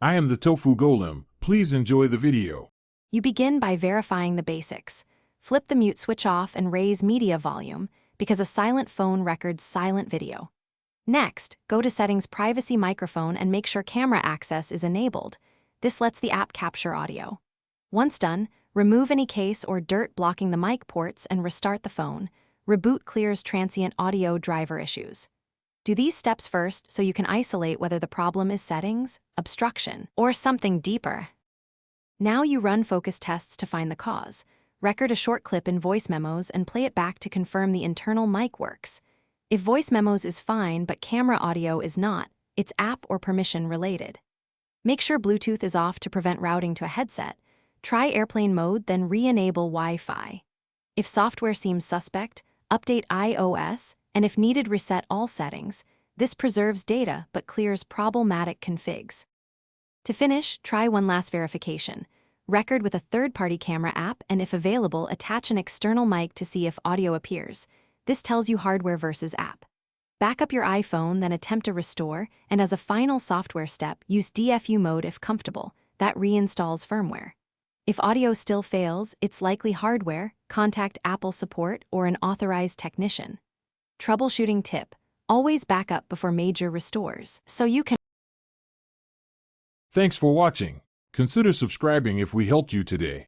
I am the Tofu Golem. Please enjoy the video. You begin by verifying the basics. Flip the mute switch off and raise media volume, because a silent phone records silent video. Next, go to Settings Privacy Microphone and make sure camera access is enabled. This lets the app capture audio. Once done, remove any case or dirt blocking the mic ports and restart the phone. Reboot clears transient audio driver issues. Do these steps first so you can isolate whether the problem is settings, obstruction, or something deeper. Now you run focus tests to find the cause. Record a short clip in voice memos and play it back to confirm the internal mic works. If voice memos is fine but camera audio is not, it's app or permission related. Make sure Bluetooth is off to prevent routing to a headset. Try airplane mode, then re-enable Wi-Fi. If software seems suspect, update iOS, and if needed, reset all settings. This preserves data but clears problematic configs. To finish, try one last verification. Record with a third-party camera app, and if available, attach an external mic to see if audio appears. This tells you hardware versus app. Back up your iPhone, then attempt a restore, and as a final software step, use DFU mode if comfortable. That reinstalls firmware. If audio still fails, it's likely hardware. Contact Apple support or an authorized technician. Troubleshooting tip: always back up before major restores, so you can. Thanks for watching. Consider subscribing if we helped you today.